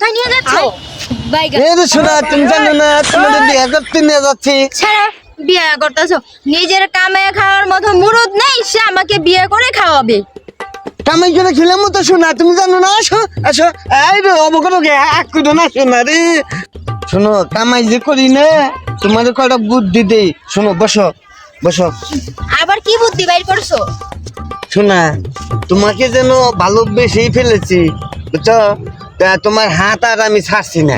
কোথায় নিয়ে যাচ্ছ? শোনা তুমি জানো না তোমাদের বিয়ে করতে নিয়ে যাচ্ছি। ছাড়ো, বিয়ে করতেছো? নিজের কামে খাওয়ার মতো মুরুদ নেই, সে আমাকে বিয়ে করে খাওয়াবে। কামাই করে খেলাম তো শোনা তুমি জানো না। আসো আসো, এই রে অবকরকে এক করে না শোনা রে। শোনো কামাই যে করি না তোমাদের কয়টা বুদ্ধি দেই, শোনো বসো বসো। আবার কি বুদ্ধি বাইর করছো? শোনা তোমাকে যেন ভালোবেসেই ফেলেছি বুঝছো, তা তোমার হাত আর আমি ছাড়ছি না।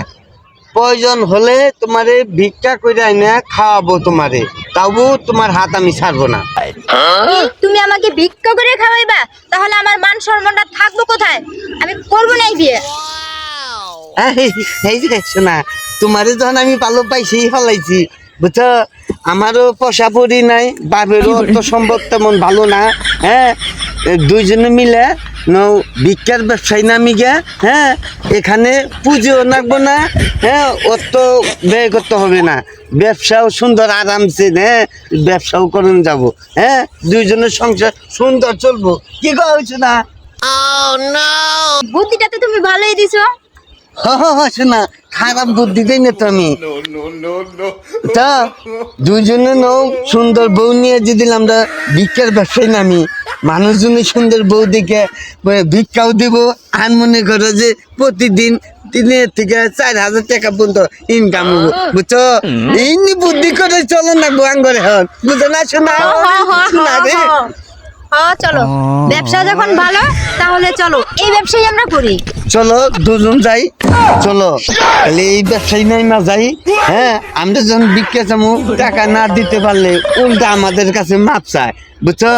প্রয়োজন হলে তোমারে ভিক্ষা করে আইনা খাওয়াবো তোমারে, তাও তোমার হাত আমি ছাড়বো না। তুমি আমাকে ভিক্ষা করে খাওয়াইবা? তাহলে আমার মান সম্মানটা থাকবো কোথায়? আমি করবো না এই বিয়ে। এই যে শোনা তোমারে যখন আমি ভালো পাইছি ফলাইছি বুঝছো, আমারও পয়সা পড়ি নাই, বাপেরও অর্থ সম্পদ তেমন ভালো না। হ্যাঁ, দুইজনে মিলে নৌ ভিক্ষার ব্যবসায়ী নামি গে। হ্যাঁ, এখানে পুঁজিও লাগবো না, হ্যাঁ অর্থ ব্যয় করতে হবে না, ব্যবসাও সুন্দর আরামসে হ্যাঁ ব্যবসাও করুন যাব। হ্যাঁ, দুইজনের সংসার সুন্দর চলবো। কি কইছো না? বুদ্ধিটা তো তুমি ভালোই দিছো। শোনা খারাপ বুদ্ধি দেই না তো আমি। তা দুইজনে নৌ সুন্দর বউ নিয়ে যদি আমরা ভিক্ষার ব্যবসায় নামি, মানুষজনের সুন্দর বউ দিকে ভিক্ষাও দিব, আর মনে করো যে প্রতিদিন 3 থেকে 4,000 টাকা পর্যন্ত ইনকাম হবো বুঝছো। এই বুদ্ধি করে চলো না গোয়াং করে হন বুঝো না শোনা। শোনা রে চলো, ব্যবসা যখন ভালো তাহলে চলো এই ব্যবসায় আমরা করি। চলো দুজন যাই, চলো তাহলে এই ব্যবসায়ী নাই না যাই। হ্যাঁ, আমরা যখন বিক্রি যাবো টাকা না দিতে পারলে উল্টা আমাদের কাছে মাপ চায় বুঝছো,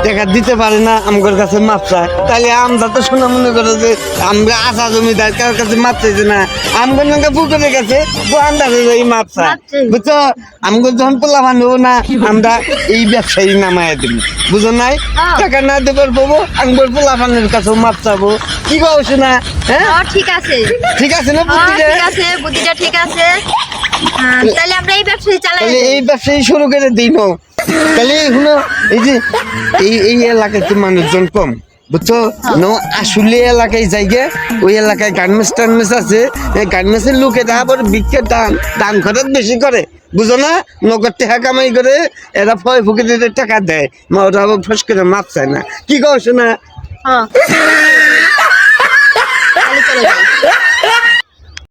টাকা দিতে পারে না আমার কাছে মাপ চায়। তাহলে আমরা তো শোনা মনে করো যে আমরা আসা জমিদার কারোর কাছে মাপ চাইছে না, আমগো পুকুরের কাছে দোকানদারের এই মাপ চায় বুঝছো। আমগো যখন পোলা বানবো না আমরা এই ব্যবসায়ী নামায় দিব বুঝো নাই। টাকা না দেবার পাবো আমগো পোলা বানের কাছেও মাপ চাবো। কি কও শোনা? হ্যাঁ ঠিক আছে, ঠিক আছে না বুদ্ধিটা? ঠিক আছে, বুদ্ধিটা ঠিক আছে। তাহলে আমরা এই ব্যবসায় চালাই। তাহলে এই ব্যবসায়ী শুরু করে দিই নো। তাহলে শুনো এই যে এই এলাকায় তো মানুষজন কম বুঝছো নো, আসলে এলাকায় জায়গা ওই এলাকায় গার্মেন্টস টার্মেন্টস আছে, গার্মেন্টসের লোকেরা আবার ভিক্ষার দান খরচ বেশি করে বুঝো না। নগদ টাকা কামাই করে এরা ফয় ফুকিতে টাকা দেয়, মা ওরা আবার ফস করে মাপ চায় না। কি কও শোনা? তাহলে চলে যাই।